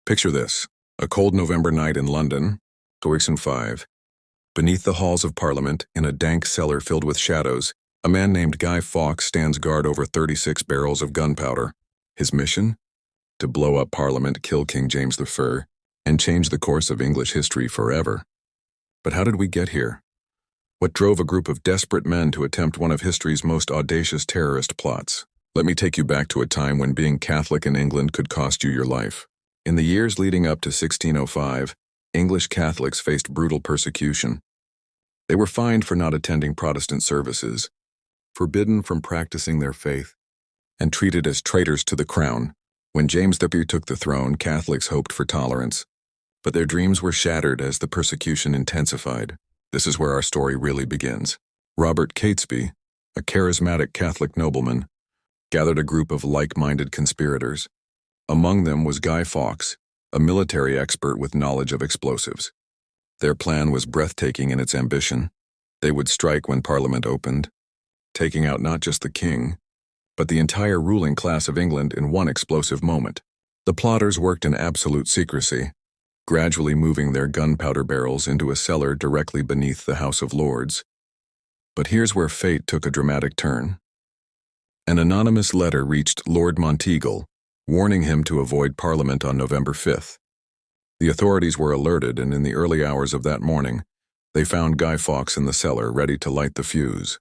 Picture this, a cold November night in London, 2005. Beneath the halls of Parliament, in a dank cellar filled with shadows, a man named Guy Fawkes stands guard over 36 barrels of gunpowder. His mission? To blow up Parliament, kill King James I, and change the course of English history forever. But how did we get here? What drove a group of desperate men to attempt one of history's most audacious terrorist plots? Let me take you back to a time when being Catholic in England could cost you your life. In the years leading up to 1605, English Catholics faced brutal persecution. They were fined for not attending Protestant services, forbidden from practicing their faith, and treated as traitors to the crown. When James I took the throne, Catholics hoped for tolerance, but their dreams were shattered as the persecution intensified. This is where our story really begins. Robert Catesby, a charismatic Catholic nobleman, gathered a group of like-minded conspirators. Among them was Guy Fawkes, a military expert with knowledge of explosives. Their plan was breathtaking in its ambition. They would strike when Parliament opened, taking out not just the king, but the entire ruling class of England in one explosive moment. The plotters worked in absolute secrecy, gradually moving their gunpowder barrels into a cellar directly beneath the House of Lords. But here's where fate took a dramatic turn. An anonymous letter reached Lord Monteagle, warning him to avoid Parliament on November 5th. The authorities were alerted, and in the early hours of that morning, they found Guy Fawkes in the cellar, ready to light the fuse.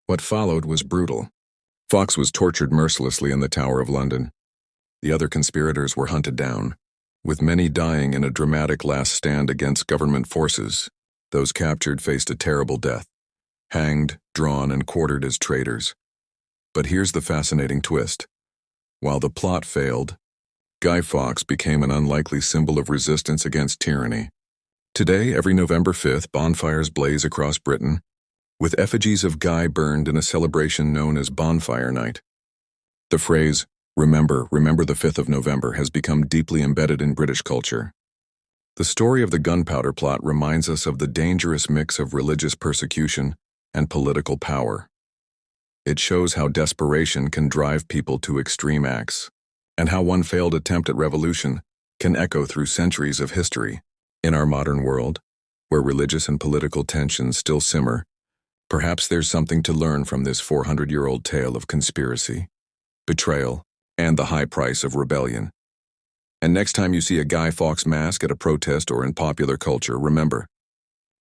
What followed was brutal. Fawkes was tortured mercilessly in the Tower of London. The other conspirators were hunted down, with many dying in a dramatic last stand against government forces. Those captured faced a terrible death, hanged, drawn, and quartered as traitors. But here's the fascinating twist. While the plot failed, Guy Fawkes became an unlikely symbol of resistance against tyranny. Today, every November 5th, bonfires blaze across Britain, with effigies of Guy burned in a celebration known as Bonfire Night. The phrase, remember the 5th of November, has become deeply embedded in British culture. The story of the Gunpowder Plot reminds us of the dangerous mix of religious persecution and political power. It shows how desperation can drive people to extreme acts, and how one failed attempt at revolution can echo through centuries of history. In our modern world, where religious and political tensions still simmer, perhaps there's something to learn from this 400-year-old tale of conspiracy, betrayal, and the high price of rebellion. And next time you see a Guy Fawkes mask at a protest or in popular culture, remember,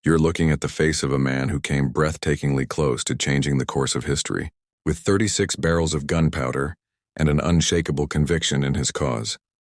you're looking at the face of a man who came breathtakingly close to changing the course of history, with 36 barrels of gunpowder and an unshakable conviction in his cause.